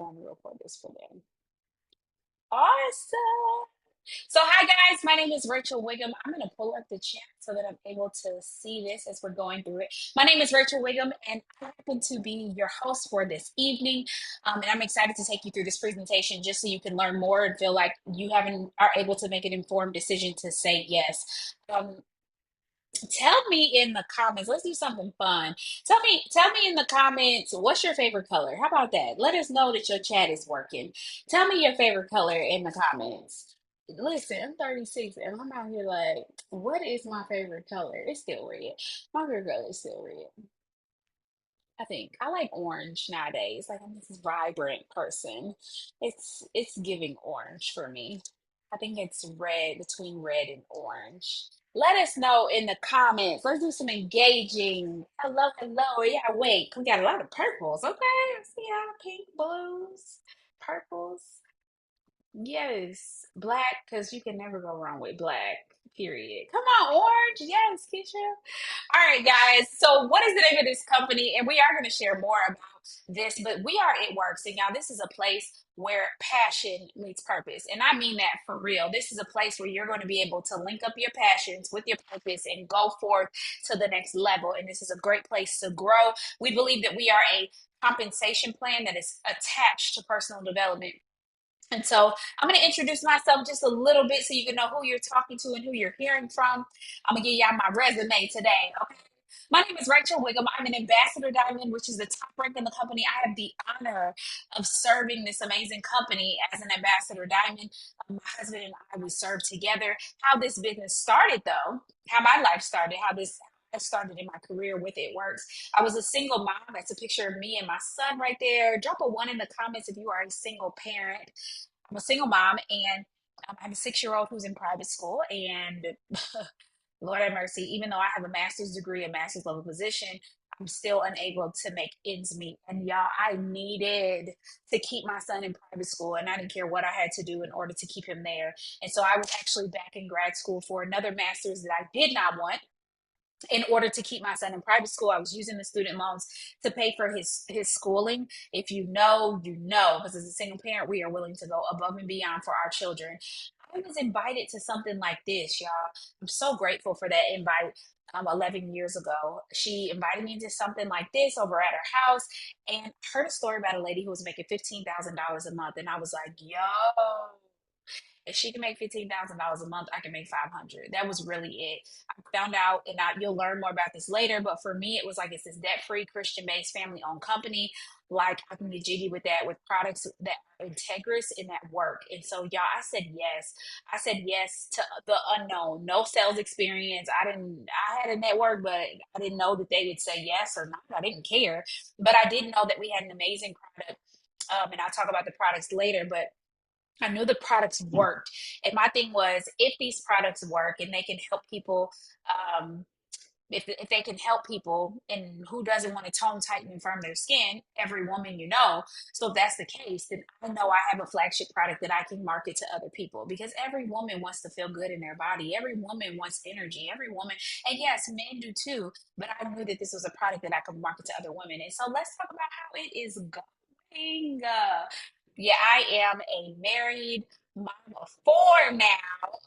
phone and record this for them. Awesome. So, hi guys, my name is Rachel Wiggum. I'm going to pull up the chat so that I'm able to see this as we're going through it. My name is Rachel Wiggum, and I happen to be your host for this evening. And I'm excited to take you through this presentation just so you can learn more and feel like you haven't are able to make an informed decision to say yes. Tell me in the comments. Let's do something fun. Tell me in the comments, what's your favorite color? How about that? Let us know that your chat is working. Tell me your favorite color in the comments. Listen, I'm 36 and I'm out here like, what is my favorite color? It's still red. My favorite color is still red. I think I like orange nowadays. Like I'm this vibrant person. It's giving orange for me. I think it's red between red and orange. Let us know in the comments. Let's do some engaging. Hello, hello. Yeah, wait. We got a lot of purples. Okay. See how pink, blues, purples. Yes, black, because you can never go wrong with black. Period. Come on, orange. Yes, Keisha. All right, guys. So, what is the name of this company? And we are going to share more about this, but we are It Works. And y'all, this is a place where passion meets purpose. And I mean that for real. This is a place where you're going to be able to link up your passions with your purpose and go forth to the next level. And this is a great place to grow. We believe that we are a compensation plan that is attached to personal development. And so I'm going to introduce myself just a little bit so you can know who you're talking to and who you're hearing from. I'm going to give y'all my resume today. Okay. My name is Rachel Wiggum. I'm an ambassador diamond, which is the top rank in the company. I have the honor of serving this amazing company as an ambassador diamond. My husband and I, we serve together. How this business started, though, how my life started, how this I started in my career with It Works. I was a single mom. That's a picture of me and my son right there. Drop a one in the comments if you are a single parent. I'm a single mom, and I have a 6-year-old who's in private school. And Lord have mercy, even though I have a master's degree, a master's level position, I'm still unable to make ends meet. And y'all, I needed to keep my son in private school, and I didn't care what I had to do in order to keep him there. And so I was actually back in grad school for another master's that I did not want in order to keep my son in private school. I was using the student loans to pay for his schooling. If you know, you know, because as a single parent, we are willing to go above and beyond for our children. I was invited to something like this, y'all. I'm so grateful for that invite. 11 years ago, she invited me to something like this over at her house, and I heard a story about a lady who was making $15,000 a month, and I was like, "Yo, if she can make $15,000 a month, I can make 500." That was really it. I found out, and you'll learn more about this later. But for me, it was like it's this debt-free, Christian-based, family-owned company. Like I can get jiggy with that, with products that are integrous and that work. And so, y'all, I said yes. I said yes to the unknown. No sales experience. I didn't. I had a network, but I didn't know that they would say yes or not. I didn't care, but I did know that we had an amazing product. And I'll talk about the products later, but I knew the products worked. And my thing was, if these products work and they can help people, um, if they can help people, and who doesn't want to tone, tighten, and firm their skin? Every woman, you know. So if that's the case, then I know I have a flagship product that I can market to other people, because every woman wants to feel good in their body. Every woman wants energy. Every woman, and yes, men do too. But I knew that this was a product that I could market to other women. And so let's talk about how it is going. Yeah, I am a married mom of four now.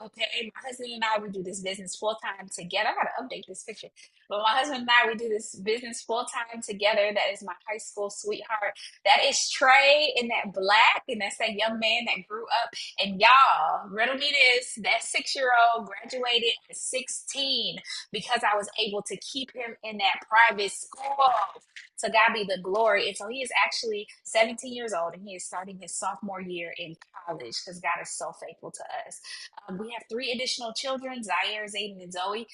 Okay, my husband and I, we do this business full time together. I gotta update this picture, but my husband and I, we do this business full time together. That is my high school sweetheart. That is Trey in that black, and that's that young man that grew up. And y'all, riddle me this: that 6-year old graduated at 16 because I was able to keep him in that private school. To God be the glory. And so he is actually 17 years old, and he is starting his sophomore year in college because God is so faithful to us. We have 3 additional children: Zaire, Zayden, and Zoe.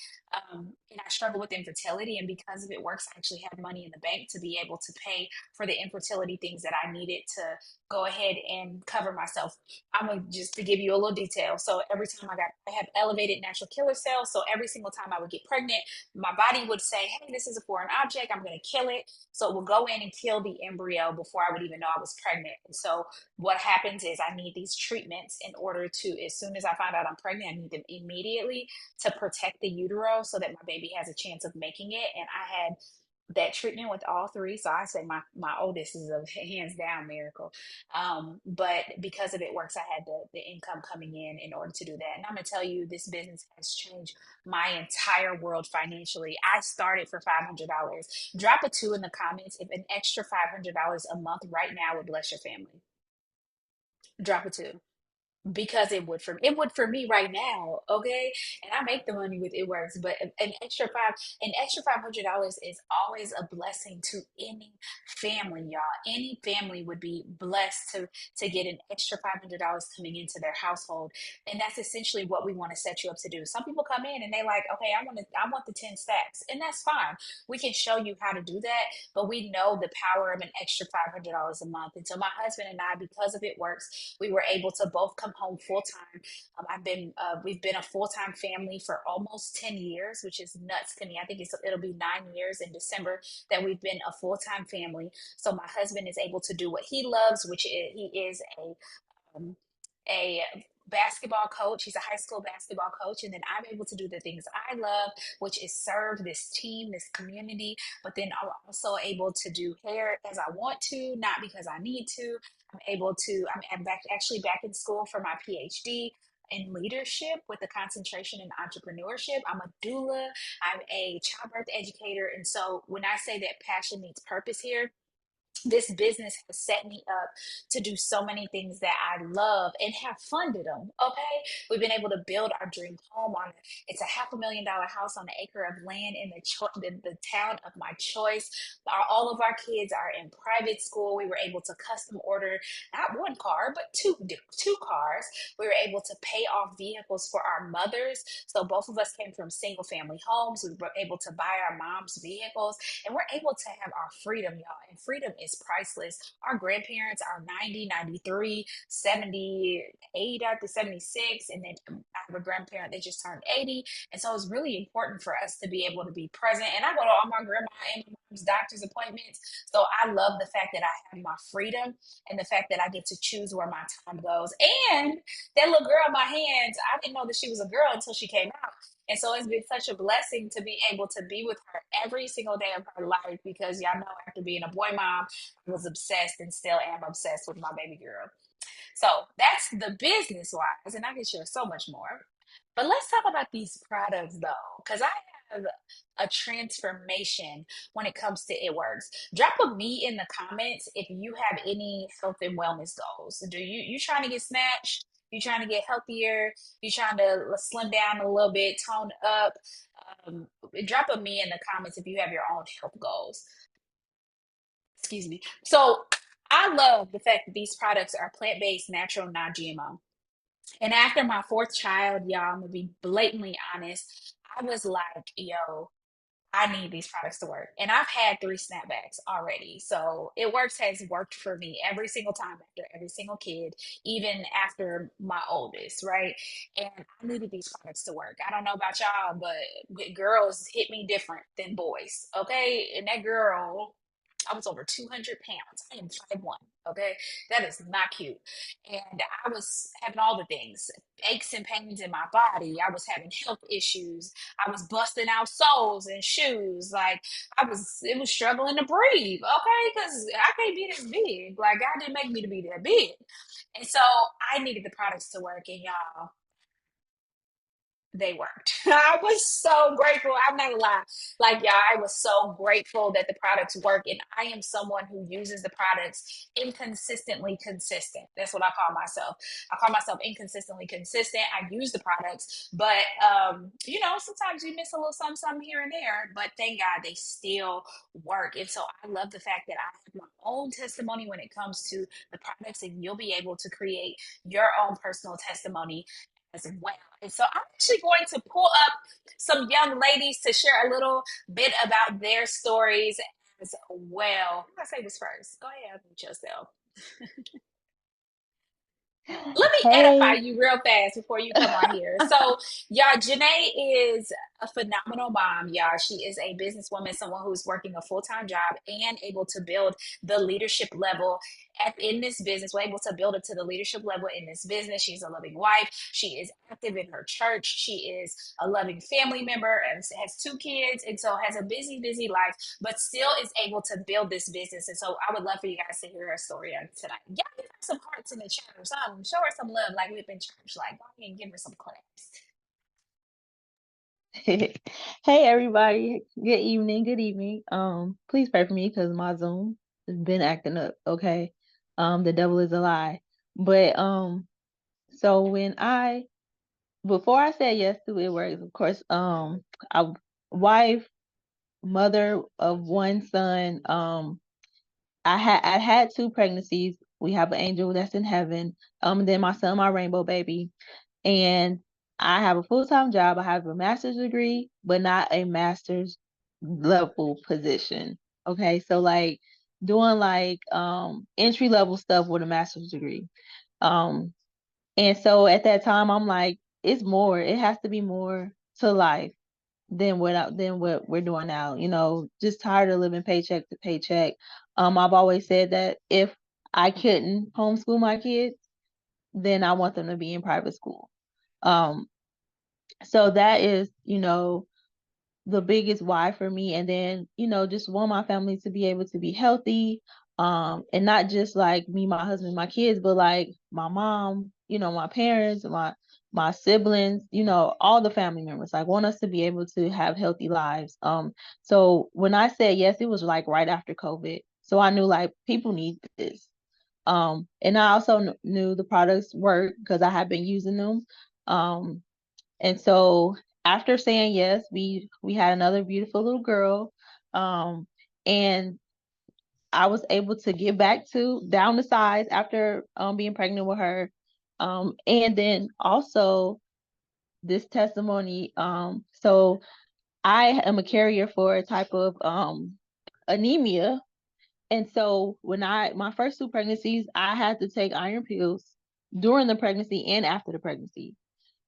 And I struggle with infertility. And because of It Works, I actually have money in the bank to be able to pay for the infertility things that I needed to go ahead and cover myself. I'm going to just to give you a little detail. So every time I have elevated natural killer cells. So every single time I would get pregnant, my body would say, "Hey, this is a foreign object. I'm going to kill it." So it will go in and kill the embryo before I would even know I was pregnant. And so what happens is I need these treatments in order to, as soon as I find out I'm pregnant, I need them immediately to protect the utero so that my baby has a chance of making it. And I had that treatment with all three. So I say my oldest is a hands down miracle. But because of it works, I had the income coming in order to do that. And I'm gonna tell you, this business has changed my entire world financially. I started for $500. Drop a two in the comments if an extra $500 a month right now would bless your family. Drop a two, because it would for me right now, okay? And I make the money with it works, but an extra $500 is always a blessing to any family, y'all. Any family would be blessed to get an extra $500 coming into their household. And that's essentially what we want to set you up to do. Some people come in and they like, okay, I want the 10 stacks, and that's fine. We can show you how to do that, but we know the power of an extra $500 a month. And so my husband and I, because of it works, we were able to both come home full time. We've been a full time family for almost 10 years, which is nuts to me. I think it'll be 9 years in December that we've been a full time family. So my husband is able to do what he loves, which is he is um, a basketball coach. He's a high school basketball coach. And then I'm able to do the things I love, which is serve this team, this community. But then I'm also able to do hair as I want to, not because I need to. I'm actually back in school for my PhD in leadership with a concentration in entrepreneurship. I'm a doula, I'm a childbirth educator. And so when I say that passion meets purpose here, this business has set me up to do so many things that I love and have funded them. Okay. We've been able to build our dream home on it's a $500,000 house on an acre of land in the town of my choice. All of our kids are in private school. We were able to custom order not one car, but two cars. We were able to pay off vehicles for our mothers. So both of us came from single family homes. We were able to buy our mom's vehicles, and we're able to have our freedom, y'all. And freedom is priceless. Our grandparents are 90, 93, 78 after 76, and then I have a grandparent that just turned 80. And so it's really important for us to be able to be present. And I go to all my grandma and my mom's doctor's appointments. So I love the fact that I have my freedom and the fact that I get to choose where my time goes. And that little girl in my hands, I didn't know that she was a girl until she came out. And so it's been such a blessing to be able to be with her every single day of her life, because y'all know after being a boy mom, I was obsessed and still am obsessed with my baby girl. So that's the business wise, and I can share so much more. But let's talk about these products though, because I have a transformation when it comes to It Works. Drop a me in the comments if you have any health and wellness goals. Do you trying to get snatched? You trying to get healthier? You trying to slim down a little bit, tone up? Um, Drop a me in the comments if you have your own health goals. Excuse me. So I love the fact that these products are plant-based, natural, non-GMO. And after my fourth child, y'all, I'm gonna be blatantly honest. I was like, yo, I need these products to work. And I've had three snapbacks already. So It Works has worked for me every single time after every single kid, even after my oldest, right? And I needed these products to work. I don't know about y'all, but girls hit me different than boys, okay? And that girl, I was over 200 pounds. I am 5'1". Okay. That is not cute. And I was having all the things, aches and pains in my body. I was having health issues. I was busting out soles and shoes. Like it was struggling to breathe. Okay. Cause I can't be this big. Like God didn't make me to be that big. And so I needed the products to work. And y'all, they worked. I was so grateful. I'm not gonna lie. Like, yeah, I was so grateful that the products work. And I am someone who uses the products inconsistently consistent. That's what I call myself. I call myself inconsistently consistent. I use the products, but sometimes you miss a little something, something here and there. But thank God they still work. And so I love the fact that I have my own testimony when it comes to the products, and you'll be able to create your own personal testimony as well. And so I'm actually going to pull up some young ladies to share a little bit about their stories as well. Who I say was first? Go ahead, unmute yourself. Let me edify Hey, you real fast before you come on here. So, y'all, Janae is a phenomenal mom, y'all. She is a businesswoman, someone who's working a full-time job and able to build the leadership level in this business. We're able to build it to the leadership level in this business. She's a loving wife. She is active in her church. She is a loving family member and has two kids, and so has a busy, busy life, but still is able to build this business. And so, I would love for you guys to hear her story tonight. Y'all give her some hearts in the chat or something. Show her some love like we've been church. Like, go ahead and give her some claps. hey everybody. Good evening, good evening. Please pray for me because my Zoom has been acting up, okay? The devil is a lie. But so before I said yes to it works, of course, I wife, mother of one son, I had two pregnancies. We have an angel that's in heaven. And then my son, my rainbow baby. And I have a full-time job. I have a master's degree, but not a master's level position. Okay. So like doing like entry level stuff with a master's degree. Um and so at that time I'm like, it's more. It has to be more to life than what we're doing now. Just tired of living paycheck to paycheck. I've always said that if I couldn't homeschool my kids, then I want them to be in private school. Um, so that is, the biggest why for me. And then, just want my family to be able to be healthy. And not just like me, my husband, my kids, but like my mom, my parents, my siblings, all the family members. Like want us to be able to have healthy lives. So when I said yes, it was like right after COVID. So I knew like people need this. And I also knew the products work because I had been using them. Um, and so after saying yes, we had another beautiful little girl. Um, and I was able to get back to down the size after being pregnant with her. And then also this testimony, so I am a carrier for a type of anemia. And so when my first two pregnancies, I had to take iron pills during the pregnancy and after the pregnancy.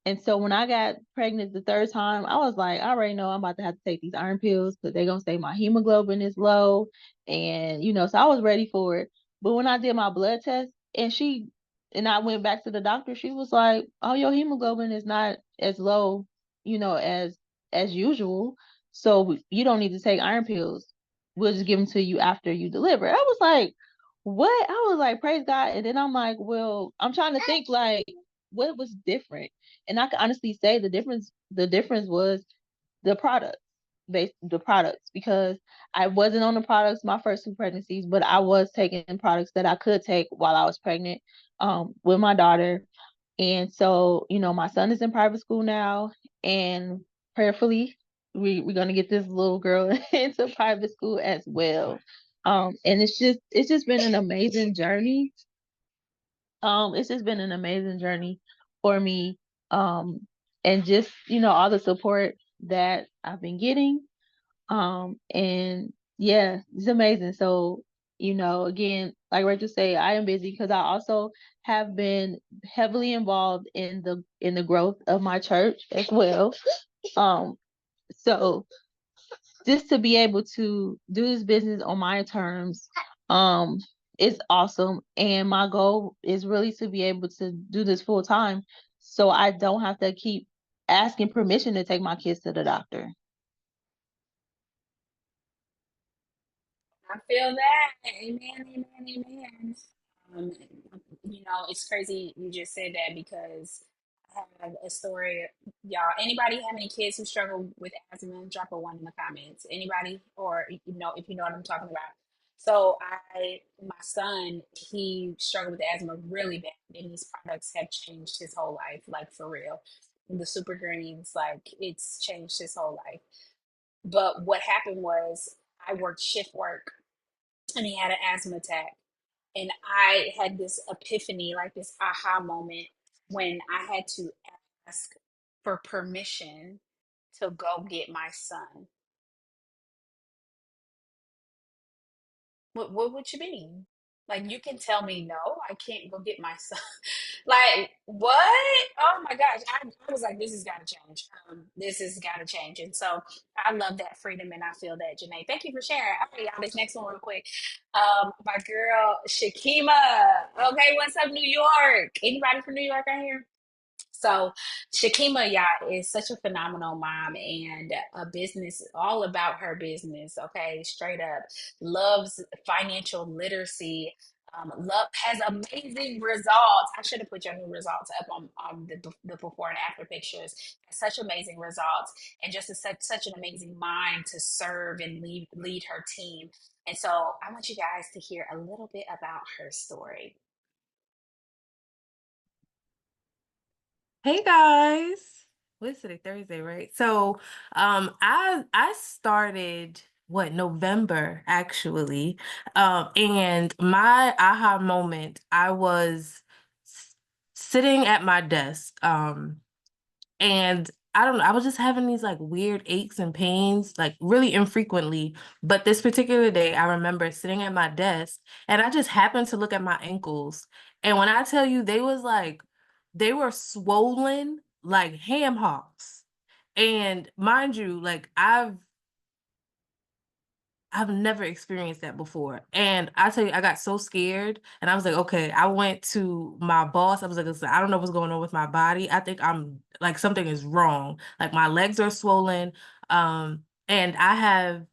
And so when I got pregnant the third time, I was like, I already know I'm about to have to take these iron pills because they're gonna say my hemoglobin is low. And so I was ready for it. But when I did my blood test and I went back to the doctor, she was like, oh, your hemoglobin is not as low, as usual. So you don't need to take iron pills. We'll just give them to you after you deliver. I was like, what? I was like, praise God. And then I'm like, well, I'm trying to think like what was different. And I can honestly say the difference was the product the products because I wasn't on the products my first two pregnancies, but I was taking products that I could take while I was pregnant with my daughter. And so, my son is in private school now, and prayerfully we're gonna get this little girl into private school as well. And it's just been an amazing journey. It's just been an amazing journey for me. Um, and just, all the support that I've been getting. And yeah, it's amazing. So, again, like Rachel say, I am busy because I also have been heavily involved in the growth of my church as well. Um, so just to be able to do this business on my terms um is awesome, and my goal is really to be able to do this full time so I don't have to keep asking permission to take my kids to the doctor. I feel that. Amen, amen, amen. Um, it's crazy you just said that because I have a story. Y'all, anybody have any kids who struggle with asthma? Drop a one in the comments. Anybody, or if you know what I'm talking about. So my son, he struggled with asthma really bad, and these products have changed his whole life, like for real. The super greens, like it's changed his whole life. But what happened was I worked shift work and he had an asthma attack. And I had this epiphany, like this aha moment, when I had to ask for permission to go get my son. What would you mean? Like, you can tell me no, I can't go get my son. Like, what? Oh my gosh. I was like, this has got to change. This has got to change. And so I love that freedom and I feel that, Janae. Thank you for sharing. All right, y'all, this next one real quick. My girl, Shakima. Okay, what's up, New York? Anybody from New York out here? So Shakima, yeah, is such a phenomenal mom and a business all about her business. Okay, straight up loves financial literacy. Love has amazing results. I should have put your new results up on the before and after pictures. Such amazing results, and just such an amazing mind to serve and lead her team. And so I want you guys to hear a little bit about her story. Hey guys. What's today? Thursday, right? So, I started November actually. And my aha moment, I was sitting at my desk. And I don't know, I was just having these like weird aches and pains, like really infrequently. But this particular day, I remember sitting at my desk and I just happened to look at my ankles. And when I tell you they were swollen like ham hocks. And mind you, like I've never experienced that before. And I tell you, I got so scared and I was like, okay, I went to my boss. I was like, listen, I don't know what's going on with my body. I think I'm like something is wrong. Like my legs are swollen. And I have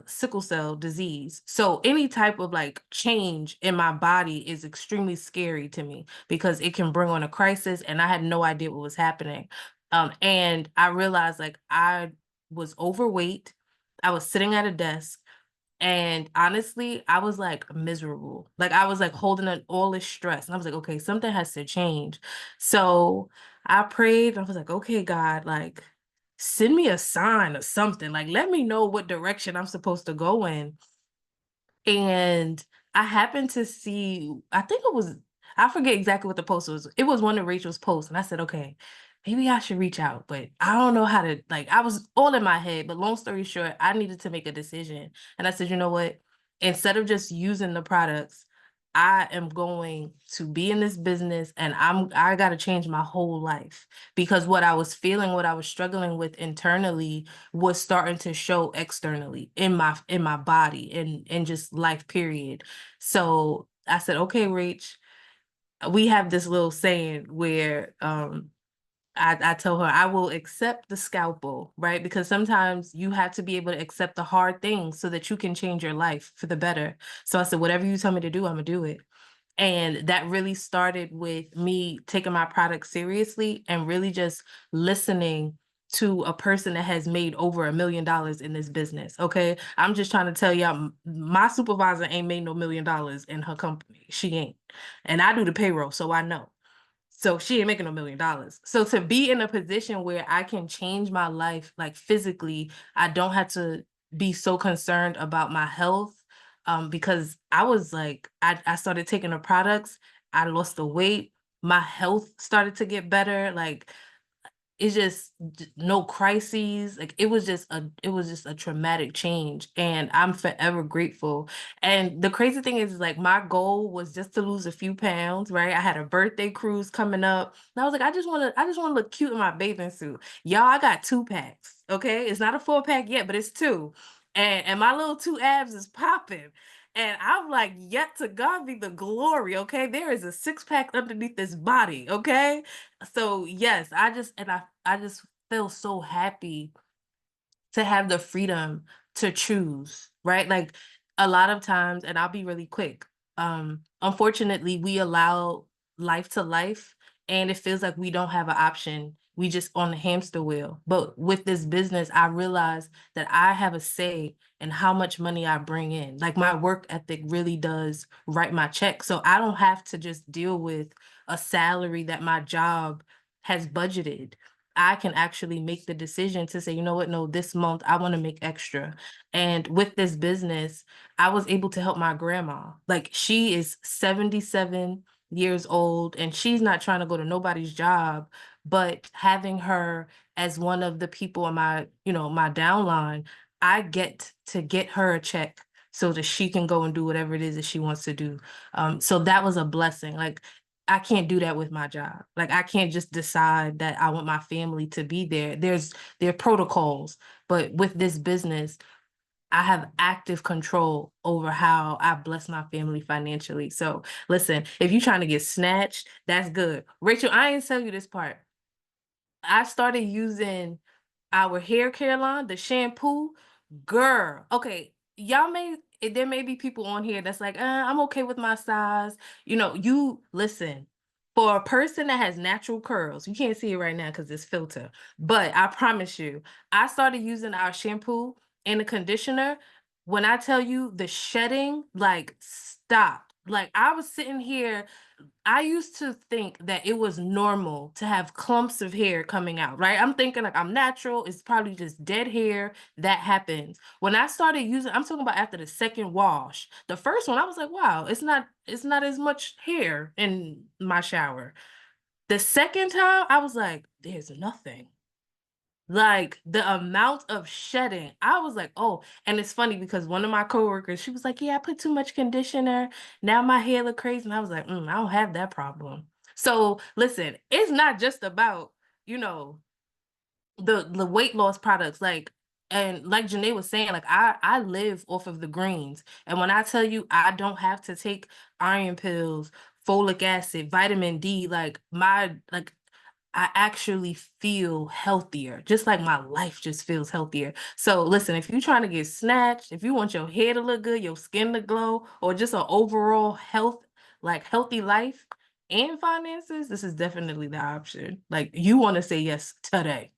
sickle cell disease. So any type of like change in my body is extremely scary to me because it can bring on a crisis and I had no idea what was happening. And I realized like I was overweight. I was sitting at a desk and honestly, I was like miserable. Like I was like holding on all this stress. And I was like, okay, something has to change. So I prayed. I was like, okay, God, like send me a sign or something. Like let me know what direction I'm supposed to go in. And I happened to see, I think it was, I forget exactly what the post was. It was one of Rachel's posts. And I said, okay, maybe I should reach out, but I don't know how to, like, I was all in my head. But long story short, I needed to make a decision. And I said, you know what? Instead of just using the products, I am going to be in this business and I got to change my whole life because what I was feeling, what I was struggling with internally was starting to show externally in my body and just life period. So I said, okay, Rach, we have this little saying where I tell her I will accept the scalpel, right? Because sometimes you have to be able to accept the hard things so that you can change your life for the better. So I said, whatever you tell me to do, I'm gonna do it. And that really started with me taking my product seriously and really just listening to a person that has made over $1 million in this business. Okay. I'm just trying to tell y'all, my supervisor ain't made no $1 million in her company. She ain't. And I do the payroll, so I know. So she ain't making $1 million. So to be in a position where I can change my life, like physically, I don't have to be so concerned about my health. Because I was like, I started taking the products, I lost the weight, my health started to get better. Like it's just no crises. Like it was just a traumatic change and I'm forever grateful. And the crazy thing is like my goal was just to lose a few pounds, right? I had a birthday cruise coming up and I was like I just want to look cute in my bathing suit. Y'all, I got 2 packs. Okay, it's not a 4 pack yet, but it's two. And my little two abs is popping. And I'm like, yet to God be the glory, okay? There is a 6 pack underneath this body, okay? So yes, I just feel so happy to have the freedom to choose, right? Like a lot of times, and I'll be really quick. Unfortunately, we allow life to life, and it feels like we don't have an option. We just on the hamster wheel. But with this business, I realized that I have a say in how much money I bring in. Like my work ethic really does write my check. So I don't have to just deal with a salary that my job has budgeted. I can actually make the decision to say, you know what, no, this month I want to make extra. And with this business, I was able to help my grandma. Like she is 77 years old and she's not trying to go to nobody's job, but having her as one of the people on my, my downline, I get to get her a check so that she can go and do whatever it is that she wants to do. So that was a blessing. Like, I can't do that with my job. Like, I can't just decide that I want my family to be there. There are protocols, but with this business, I have active control over how I bless my family financially. So listen, if you're trying to get snatched, that's good. Rachel, I ain't tell you this part. I started using our hair care line, the shampoo. Girl, okay, there may be people on here that's like, I'm okay with my size. You listen, for a person that has natural curls, you can't see it right now because it's filter, but I promise you, I started using our shampoo and the conditioner. When I tell you the shedding, like, stopped. Like, I was sitting here, I used to think that it was normal to have clumps of hair coming out, right? I'm thinking like I'm natural. It's probably just dead hair that happens. When I started using, I'm talking about after the second wash. The first one, I was like, wow, it's not as much hair in my shower. The second time, I was like, there's nothing. Like, the amount of shedding, I was like, oh, and it's funny because one of my coworkers, she was like, yeah, I put too much conditioner. Now my hair look crazy. And I was like, I don't have that problem. So listen, it's not just about, you know, the weight loss products. Like, and like Janae was saying, like, I live off of the greens. And when I tell you I don't have to take iron pills, folic acid, vitamin D, like I actually feel healthier, just like my life just feels healthier. So listen, if you're trying to get snatched, if you want your hair to look good, your skin to glow, or just an overall healthy life and finances, this is definitely the option. Like, you want to say yes today.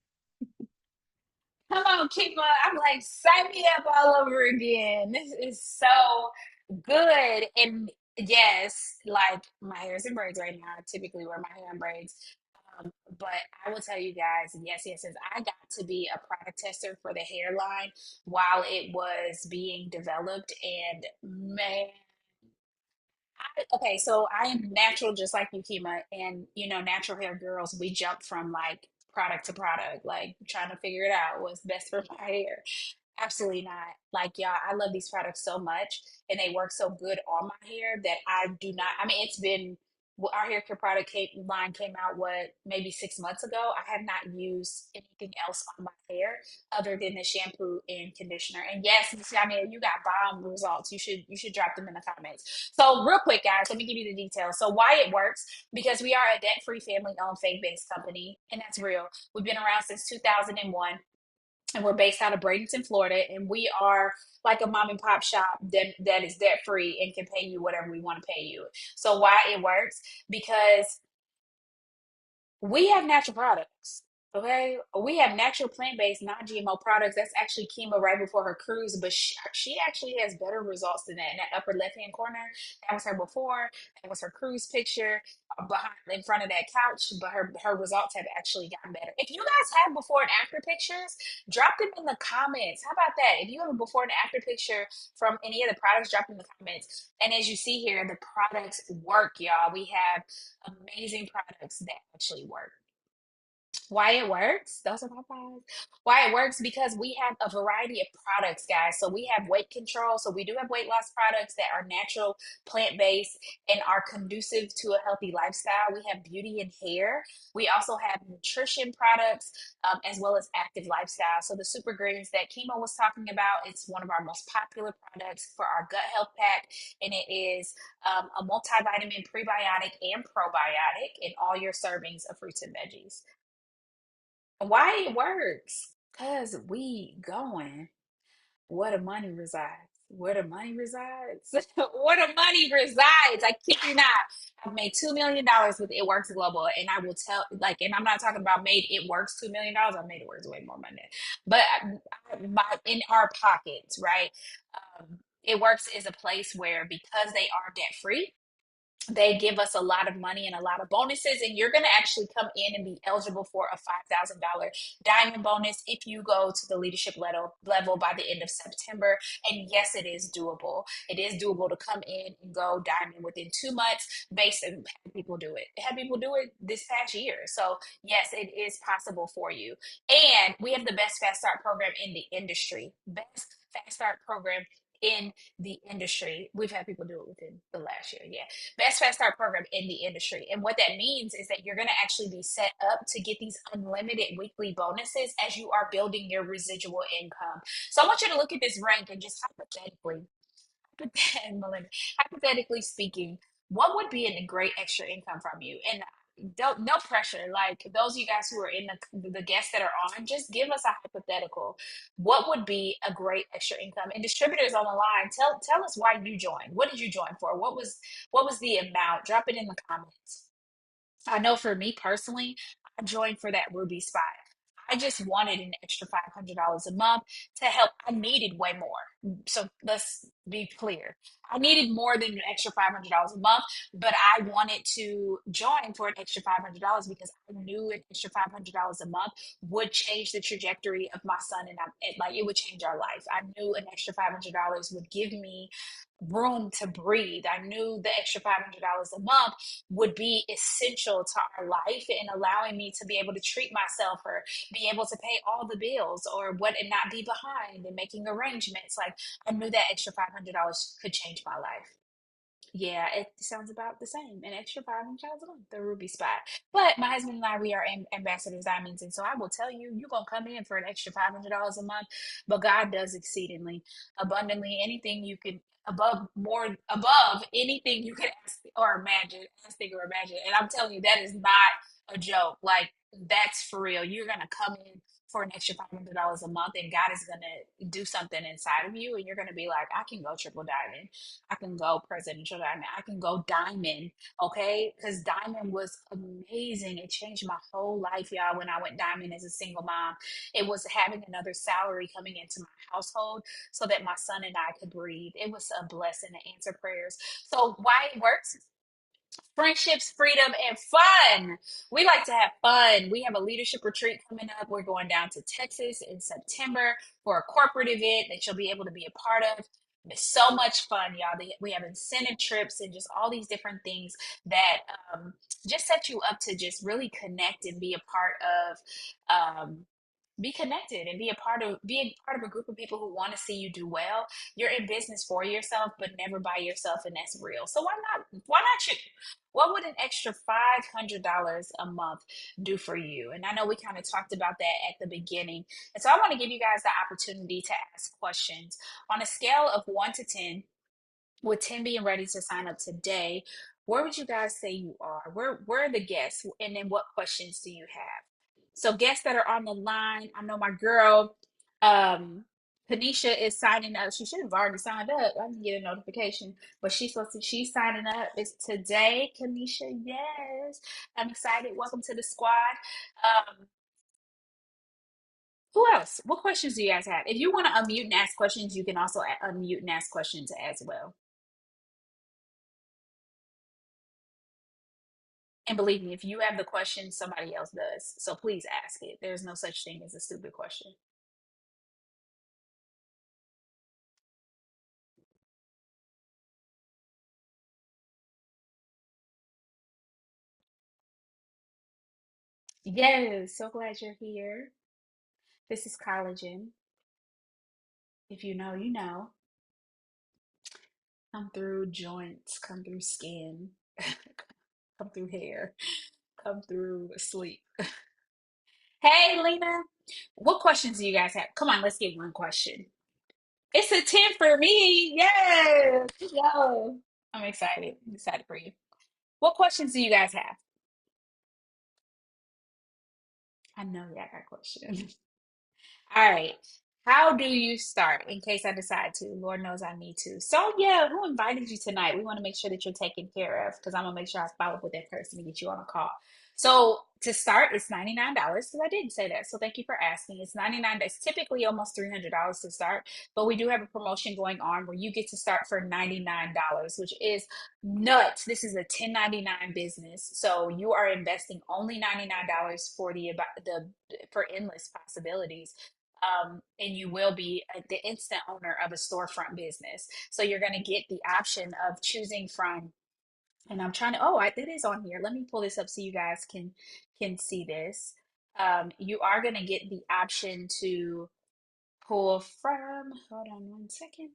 Come on, Kima. I'm like, sign me up all over again. This is so good. And yes, like my hair's in braids right now. I typically wear my hair in braids. But I will tell you guys, yes, I got to be a product tester for the hairline while it was being developed. And man, okay, so I am natural just like you, Kima. And natural hair girls, we jump from like product to product, like trying to figure it out what's best for my hair. Absolutely not. Like, y'all, I love these products so much and they work so good on my hair that I do not. I mean, it's been our hair care line came out maybe 6 months ago. I have not used anything else on my hair other than the shampoo and conditioner. And yes, Miss Yamia, you got bomb results. You should drop them in the comments. So real quick, guys, let me give you the details. So why it works, because we are a debt-free family-owned faith-based company, and that's real. We've been around since 2001 and we're based out of Bradenton, Florida, and we are like a mom and pop shop that is debt free and can pay you whatever we want to pay you. So why it works? Because we have natural products. Okay, we have natural plant-based non-GMO products. That's actually Kima right before her cruise, but she actually has better results than that. In that upper left-hand corner, that was her before. That was her cruise picture behind in front of that couch. But her results have actually gotten better. If you guys have before and after pictures, drop them in the comments. How about that? If you have a before and after picture from any of the products, drop them in the comments. And as you see here, the products work, y'all. We have amazing products that actually work. Why it works? Those are my five. Why it works? Because we have a variety of products, guys. So we have weight control. So we do have weight loss products that are natural, plant-based, and are conducive to a healthy lifestyle. We have beauty and hair. We also have nutrition products, as well as active lifestyle. So the super greens that Kimo was talking about, it's one of our most popular products for our gut health pack, and it is a multivitamin, prebiotic, and probiotic in all your servings of fruits and veggies. Why it works? Because we going where the money resides. Where the money resides. Where the money resides. I kid you not. I've made $2 million with It Works Global, and I will tell, like, and I'm not talking about made It Works $2 million. I've made It Works way more money, but in our pockets, right? It Works is a place where, because they are debt free, they give us a lot of money and a lot of bonuses, and you're going to actually come in and be eligible for a $5,000 diamond bonus if you go to the leadership level by the end of September. And yes, it is doable. It is doable to come in and go diamond within 2 months. Based on had people do it. Had people do it this past year. So yes, it is possible for you. And we have the best fast start program in the industry. Best fast start program in the industry. We've had people do it within the last year. Yeah. Best Fast Start program in the industry. And what that means is that you're going to actually be set up to get these unlimited weekly bonuses as you are building your residual income. So I want you to look at this rank and just hypothetically, and Melinda, hypothetically speaking, what would be a great extra income from you? And don't, no pressure. Like those of you guys who are in the guests that are on, just give us a hypothetical. What would be a great extra income? And distributors on the line, tell us why you joined. What did you join for? What was the amount? Drop it in the comments. I know for me personally, I joined for that Ruby spot. I just wanted an extra $500 a month to help. I needed way more. So let's be clear. I needed more than an extra $500 a month, but I wanted to join for an extra $500 because I knew an extra $500 a month would change the trajectory of my son and like it would change our life. I knew an extra $500 would give me room to breathe. I knew the extra $500 a month would be essential to our life and allowing me to be able to treat myself or be able to pay all the bills or what and not be behind and making arrangements. Like I knew that extra $500 could change my life. Yeah, it sounds about the same. An extra $500 a month, the Ruby spot. But my husband and I, we are ambassadors diamonds, and so I will tell you, you're gonna come in for an extra $500 a month. But God does exceedingly abundantly anything you can above anything you can ask or imagine, ask, think, or imagine. And I'm telling you, that is not a joke. Like that's for real. You're gonna come in for an extra $500 a month, and God is gonna do something inside of you, and you're gonna be like, I can go triple diamond. I can go presidential diamond. I can go diamond. Okay. Because diamond was amazing. It changed my whole life, y'all, when I went diamond as a single mom. It was having another salary coming into my household so that my son and I could breathe. It was a blessing to answer prayers. So, why it works? Friendships, freedom, and fun. We like to have fun. We have a leadership retreat coming up. We're going down to Texas in September for a corporate event that you'll be able to be a part of. It's so much fun, y'all. We have incentive trips and just all these different things that just set you up to just really connect and be a part of be connected and be a part of a group of people who want to see you do well. You're in business for yourself but never by yourself, and that's real. So why not you? What would an extra $500 a month do for you? And I know we kind of talked about that at the beginning, and so I want to give you guys the opportunity to ask questions on a scale of 1 to 10, with 10 being ready to sign up today. Where would you guys say you are? Where are the guests? And then what questions do you have? So guests that are on the line, I know my girl, um, Kanisha is signing up. She should have already signed up. I didn't get a notification, but she's signing up. It's today, Kanisha. Yes. I'm excited. Welcome to the squad. Um, who else? What questions do you guys have? If you want to unmute and ask questions, you can also unmute and ask questions as well. And believe me, if you have the question, somebody else does. So please ask it. There's no such thing as a stupid question. Yes, so glad you're here. This is collagen. If you know, you know. Come through joints, come through skin, come through hair, come through sleep. Hey, Lena, what questions do you guys have? Come on, let's get one question. It's a 10 for me. Yes. Yo. I'm excited. I'm excited for you. What questions do you guys have? I know y'all got questions. All right. How do you start in case I decide to? Lord knows I need to. So, yeah, who invited you tonight? We want to make sure that you're taken care of because I'm going to make sure I follow up with that person to get you on a call. So, to start, it's $99 because I didn't say that. So, thank you for asking. It's $99. It's typically almost $300 to start, but we do have a promotion going on where you get to start for $99, which is nuts. This is a 1099 business. So, you are investing only $99 for for endless possibilities, and you will be the instant owner of a storefront business. So you're going to get the option of choosing from, and I'm trying to, oh, it is on here. Let me pull this up so you guys can see this. You are going to get the option to pull from, hold on one second.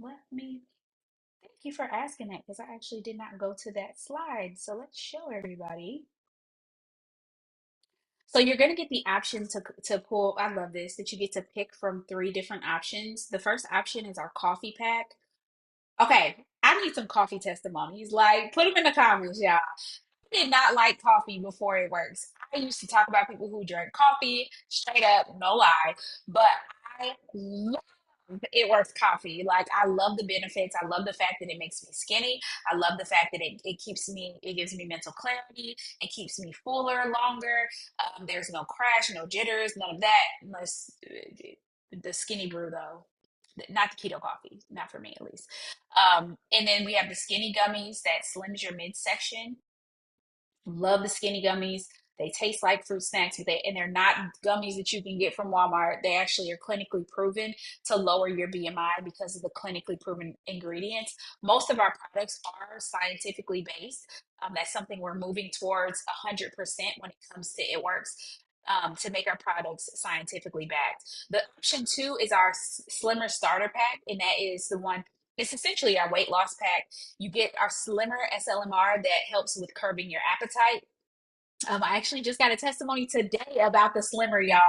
Let me Thank you for asking that because I actually did not go to that slide. So let's show everybody. So you're going to get the option to pull. I love this that you get to pick from three different options. The first option is our coffee pack. Okay, I need some coffee testimonies. Like, put them in the comments, y'all. I did not like coffee before it works. I used to talk about people who drank coffee, straight up, no lie. But I love it works coffee. Like, I love the benefits. I love the fact that it makes me skinny. I love the fact that it gives me mental clarity. It keeps me fuller longer. There's no crash, no jitters, none of that. Unless the skinny brew, though, not the keto coffee, not for me at least. And then we have the skinny gummies that slims your midsection. Love the skinny gummies. They taste like fruit snacks, and they're not gummies that you can get from Walmart. They actually are clinically proven to lower your BMI because of the clinically proven ingredients. Most of our products are scientifically based. That's something we're moving towards 100% when it comes to it works. To make our products scientifically backed. The option two is our Slimmer Starter Pack, and that is the one. It's essentially our weight loss pack. You get our Slimmer SLMR that helps with curbing your appetite. I actually just got a testimony today about the Slimmer, y'all.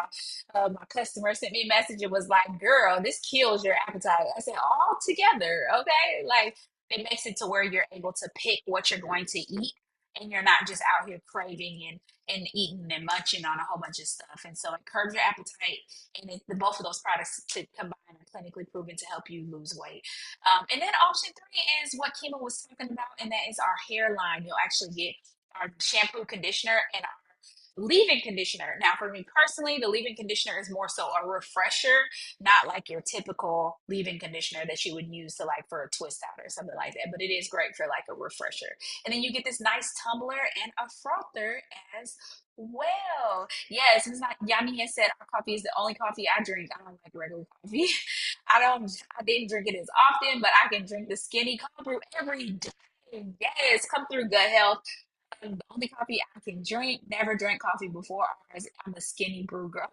My customer sent me a message and was like, "Girl, this kills your appetite." I said, "All together, okay?" Like, it makes it to where you're able to pick what you're going to eat, and you're not just out here craving and eating and munching on a whole bunch of stuff. And so it curbs your appetite, and both of those products to combine are clinically proven to help you lose weight. And then option three is what Kima was talking about, and that is our hairline. You'll actually get our shampoo, conditioner, and our leave-in conditioner. Now, for me personally, the leave-in conditioner is more so a refresher, not like your typical leave-in conditioner that you would use to like for a twist out or something like that. But it is great for like a refresher. And then you get this nice tumbler and a frother as well. Yes, it's not. Yami has said our coffee is the only coffee I drink. I don't like regular coffee. I didn't drink it as often, but I can drink the skinny cold brew every day. Yes, come through Gut Health. The only coffee I can drink. Never drank coffee before. I'm a skinny brew girl.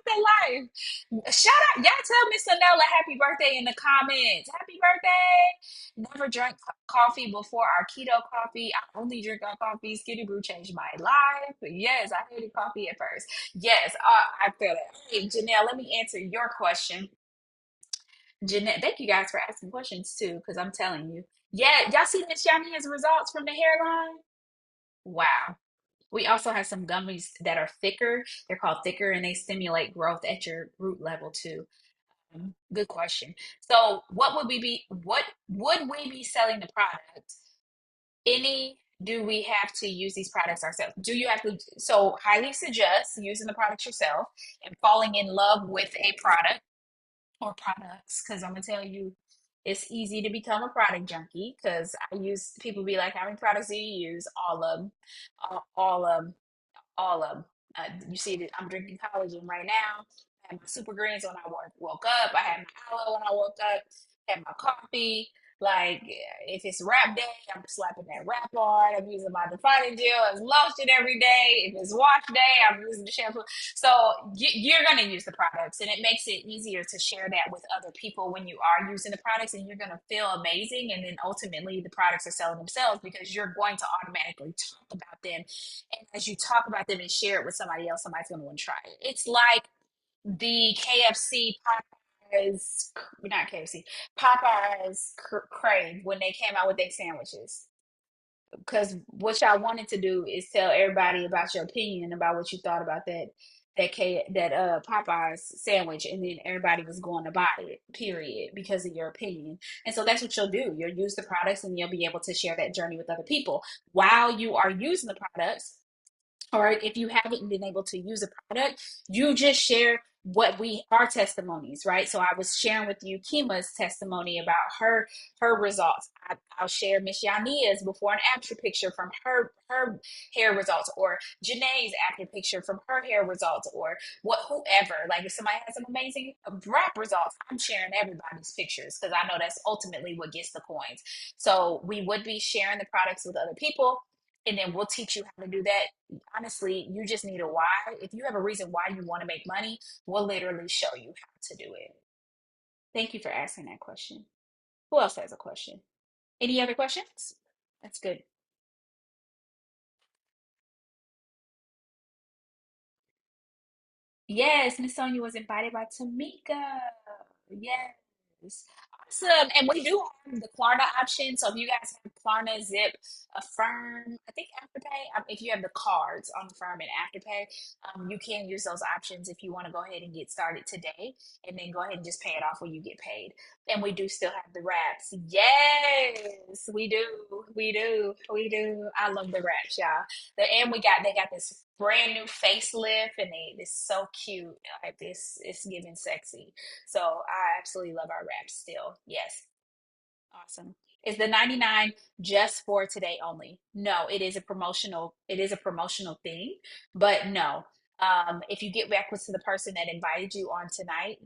That life. Shout out, y'all tell Miss Anella happy birthday in the comments. Happy birthday. Never drank coffee before our keto coffee. I only drink our coffee. Skinny brew changed my life. Yes, I hated coffee at first. Yes, I feel it. Hey, Janelle, let me answer your question. Jeanette, thank you guys for asking questions too, because I'm telling you. Yeah, y'all see Miss Yanni's results from the hairline? Wow. We also have some gummies that are thicker. They're called thicker and they stimulate growth at your root level too. Good question. So what would we be selling the product? Any do we have to use these products ourselves? Do you have to so highly suggest using the products yourself and falling in love with a product or products because I'm gonna tell you it's easy to become a product junkie because I use people be like, how many products do you use? All of them, all of them, all of them. You see that I'm drinking collagen right now. I had my super greens when I woke up. I had my aloe when I woke up. Had my coffee. Like if it's wrap day, I'm slapping that wrap on. I'm using my defining gel as lotion every day. If it's wash day, I'm using the shampoo. So you're going to use the products, and it makes it easier to share that with other people when you are using the products, and you're going to feel amazing. And then ultimately, the products are selling themselves because you're going to automatically talk about them. And as you talk about them and share it with somebody else, somebody's going to want to try it. It's like the KFC Popeyes, not KFC, Popeyes Crave when they came out with their sandwiches. Because what y'all wanted to do is tell everybody about your opinion about what you thought about that Popeyes sandwich, and then everybody was going to buy it, period, because of your opinion. And so that's what you'll do. You'll use the products and you'll be able to share that journey with other people. While you are using the products, or if you haven't been able to use a product, you just share what we our testimonies, right? So I was sharing with you Kima's testimony about her results. I'll share Miss Yania's before and after picture from her hair results, or Janae's after picture from her hair results, or whoever. Like if somebody has some amazing rap results, I'm sharing everybody's pictures because I know that's ultimately what gets the coins. So we would be sharing the products with other people, and then we'll teach you how to do that. Honestly, you just need a why. If you have a reason why you want to make money, we'll literally show you how to do it. Thank you for asking that question. Who else has a question? Any other questions? That's good. Yes, Miss Sonia was invited by Tamika. Yes. Awesome. And we do have the Klarna option. So if you guys have Klarna, Zip, Affirm, I think Afterpay, if you have the cards on Affirm and Afterpay, you can use those options if you want to go ahead and get started today and then go ahead and just pay it off when you get paid. And we do still have the wraps. Yes, we do. We do. We do. I love the wraps, y'all. And they got this brand new facelift and it's so cute. Like this, it's giving sexy. So I absolutely love our wraps still. Yes. Awesome. Is the 99 just for today only? No, it is a promotional thing, but no. If you get back with to the person that invited you on tonight,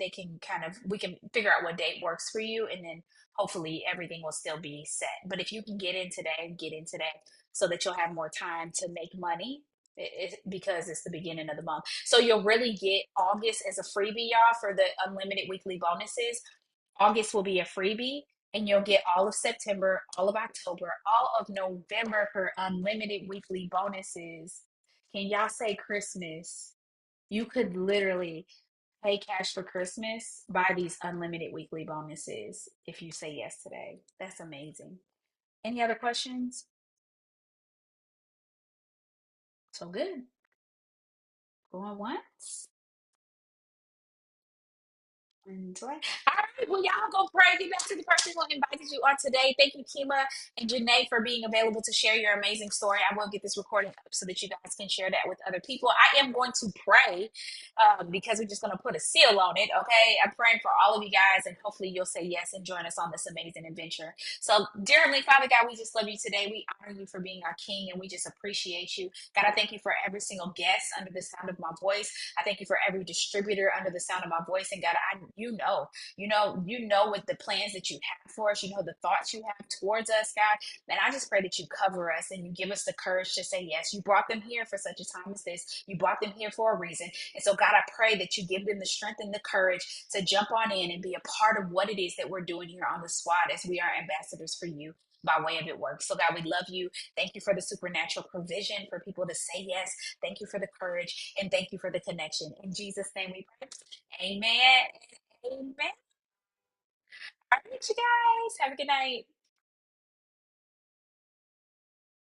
we can figure out what date works for you, and then hopefully everything will still be set. But if you can get in today so that you'll have more time to make money. Because it's the beginning of the month. So you'll really get August as a freebie, y'all, for the unlimited weekly bonuses. August will be a freebie, and you'll get all of September, all of October, all of November for unlimited weekly bonuses. Can y'all say Christmas? You could literally pay cash for Christmas, buy these unlimited weekly bonuses if you say yes today. That's amazing. Any other questions? So good. Going once. Enjoy. All right. Well, y'all go pray. Get back to the person who invited you on today. Thank you, Kima and Janae, for being available to share your amazing story. I will get this recording up so that you guys can share that with other people. I am going to pray because we're just going to put a seal on it. Okay. I'm praying for all of you guys, and hopefully you'll say yes and join us on this amazing adventure. So, dear Heavenly Father, God, we just love you today. We honor you for being our King, and we just appreciate you. God, I thank you for every single guest under the sound of my voice. I thank you for every distributor under the sound of my voice. And God, you know what the plans that you have for us. You know the thoughts you have towards us, God. And I just pray that you cover us and you give us the courage to say yes. You brought them here for such a time as this. You brought them here for a reason. And so, God, I pray that you give them the strength and the courage to jump on in and be a part of what it is that we're doing here on the squad as we are ambassadors for you by way of it work. So, God, we love you. Thank you for the supernatural provision for people to say yes. Thank you for the courage, and thank you for the connection. In Jesus' name we pray. Amen. Amen. All right, you guys. Have a good night.